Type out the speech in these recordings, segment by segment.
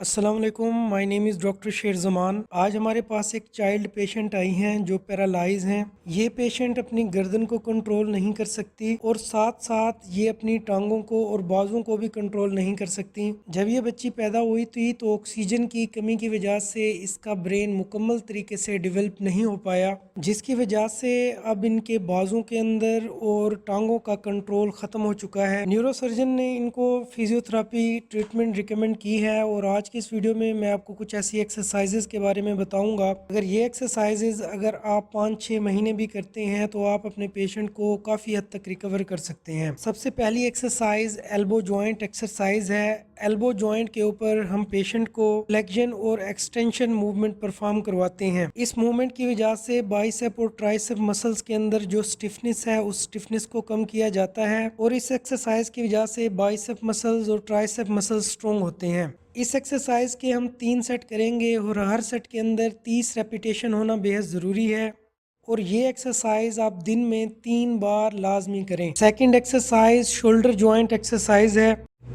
अस्सलाम वालेकुम, my name is doctor शेर ज़मान। आज हमारे पास एक चाइल्ड पेशेंट आई हैं जो पैरालाइज हैं। ये पेशेंट अपनी गर्दन को कंट्रोल नहीं कर सकती और साथ साथ ये अपनी टांगों को और बाजुओं को भी कंट्रोल नहीं कर सकती। जब ये बच्ची पैदा हुई थी तो ऑक्सीजन की कमी की वजह से इसका ब्रेन मुकम्मल तरीके से डेवलप नहीं हो पाया, जिसकी वजह से अब इनके बाजुओं के अंदर और टांगों का कंट्रोल ख़त्म हो चुका है। न्यूरोसर्जन ने इनको फिजियोथेरेपी ट्रीटमेंट रिकमेंड की है और आज की इस वीडियो में मैं आपको कुछ ऐसी एक्सरसाइजेज के बारे में बताऊंगा। अगर ये एक्सरसाइजेज अगर आप 5-6 महीने भी करते हैं तो आप अपने पेशेंट को काफ़ी हद तक रिकवर कर सकते हैं। सबसे पहली एक्सरसाइज एल्बो जॉइंट एक्सरसाइज है। एल्बो जॉइंट के ऊपर हम पेशेंट को फ्लेक्शन और एक्सटेंशन मूवमेंट परफॉर्म करवाते हैं। इस मूवमेंट की वजह से बाइसेप और ट्राइसेप मसल्स के अंदर जो स्टिफनेस है उस स्टिफनेस को कम किया जाता है और इस एक्सरसाइज की वजह से बाइसेप मसल्स और ट्राइसेप मसल्स स्ट्रॉन्ग होते हैं। इस एक्सरसाइज के हम 3 सेट करेंगे और हर सेट के अंदर 30 रेपिटेशन होना बेहद ज़रूरी है और ये एक्सरसाइज आप दिन में 3 बार लाजमी करें। Second exercise shoulder joint exercise है।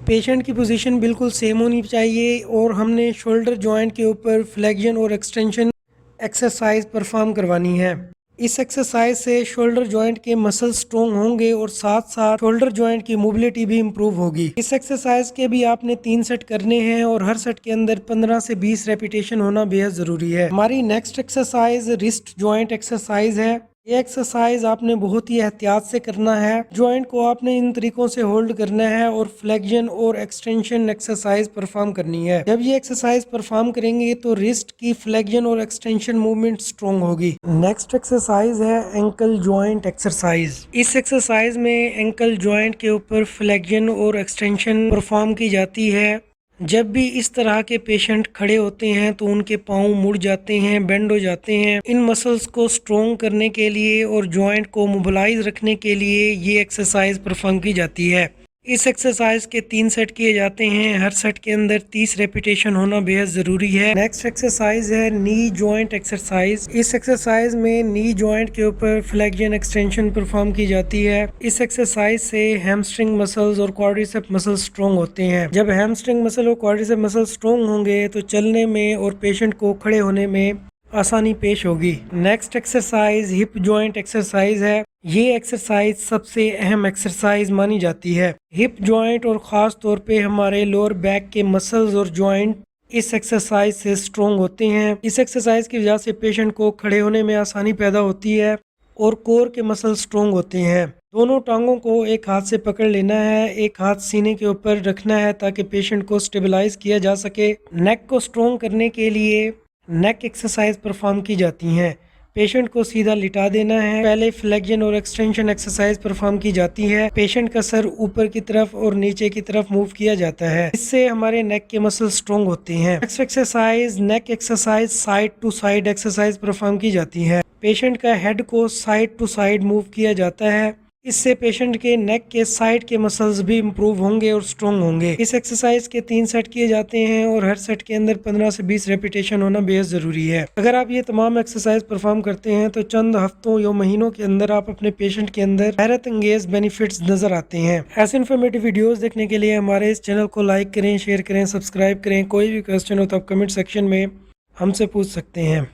पेशेंट की पोजीशन बिल्कुल सेम होनी चाहिए और हमने शोल्डर जॉइंट के ऊपर फ्लेक्शन और एक्सटेंशन एक्सरसाइज परफॉर्म करवानी है। इस एक्सरसाइज से शोल्डर जॉइंट के मसल स्ट्रॉन्ग होंगे और साथ साथ शोल्डर जॉइंट की मोबिलिटी भी इम्प्रूव होगी। इस एक्सरसाइज के भी आपने 3 सेट करने हैं और हर सेट के अंदर 15 से 20 रेपिटेशन होना बेहद ज़रूरी है। हमारी next exercise wrist joint exercise है। ये एक्सरसाइज आपने बहुत ही एहतियात से करना है। जॉइंट को आपने इन तरीकों से होल्ड करना है और फ्लेक्शन और एक्सटेंशन एक्सरसाइज परफॉर्म करनी है। जब ये एक्सरसाइज परफॉर्म करेंगे तो रिस्ट की फ्लेक्शन और एक्सटेंशन मूवमेंट स्ट्रॉन्ग होगी। नेक्स्ट एक्सरसाइज है एंकल जॉइंट एक्सरसाइज। इस एक्सरसाइज में एंकल जॉइंट के ऊपर फ्लेक्शन और एक्सटेंशन परफॉर्म की जाती है। जब भी इस तरह के पेशेंट खड़े होते हैं तो उनके पाँव मुड़ जाते हैं, बेंड हो जाते हैं। इन मसल्स को स्ट्रॉन्ग करने के लिए और जॉइंट को मोबिलाइज रखने के लिए ये एक्सरसाइज परफॉर्म की जाती है। इस एक्सरसाइज के 3 सेट किए जाते हैं। हर सेट के अंदर 30 रेपिटेशन होना बेहद ज़रूरी है। नेक्स्ट एक्सरसाइज है नी जॉइंट एक्सरसाइज। इस एक्सरसाइज में नी जॉइंट के ऊपर फ्लेक्शन एक्सटेंशन परफॉर्म की जाती है। इस एक्सरसाइज से हैमस्ट्रिंग मसल्स और क्वाड्रिसेप मसल स्ट्रॉन्ग होते हैं। जब हैमस्ट्रिंग मसल और क्वाड्रिसेप मसल स्ट्रॉन्ग होंगे तो चलने में और पेशेंट को खड़े होने में आसानी पेश होगी। Next exercise hip joint exercise है। ये एक्सरसाइज सबसे अहम एक्सरसाइज मानी जाती है। हिप जॉइंट और ख़ास तौर पे हमारे लोअर बैक के मसल्स और जॉइंट इस एक्सरसाइज से स्ट्रॉन्ग होते हैं। इस एक्सरसाइज की वजह से पेशेंट को खड़े होने में आसानी पैदा होती है और कोर के मसल स्ट्रॉन्ग होते हैं। दोनों टांगों को एक हाथ से पकड़ लेना है, एक हाथ सीने के ऊपर रखना है ताकि पेशेंट को स्टेबलाइज किया जा सके। नेक को स्ट्रॉन्ग करने के लिए नेक एक्सरसाइज परफॉर्म की जाती हैं। पेशेंट को सीधा लिटा देना है। पहले फ्लेक्शन और एक्सटेंशन एक्सरसाइज परफॉर्म की जाती है। पेशेंट का सर ऊपर की तरफ और नीचे की तरफ मूव किया जाता है। इससे हमारे नेक के मसल स्ट्रॉन्ग होते हैं। Next exercise neck exercise side to side exercise perform की जाती है। पेशेंट का हेड को साइड टू साइड मूव किया जाता है। इससे पेशेंट के नेक के साइड के मसल्स भी इम्प्रूव होंगे और स्ट्रॉन्ग होंगे। इस एक्सरसाइज के 3 सेट किए जाते हैं और हर सेट के अंदर 15 से 20 रेपिटेशन होना बेहद ज़रूरी है। अगर आप ये तमाम एक्सरसाइज परफॉर्म करते हैं तो चंद हफ्तों या महीनों के अंदर आप अपने पेशेंट के अंदर हैरत अंगेज बेनिफिट्स नजर आते हैं। ऐसे इन्फॉर्मेटिव वीडियोस देखने के लिए हमारे इस चैनल को लाइक करें, शेयर करें, सब्सक्राइब करें। कोई भी क्वेश्चन हो तो आप कमेंट सेक्शन में हमसे पूछ सकते हैं।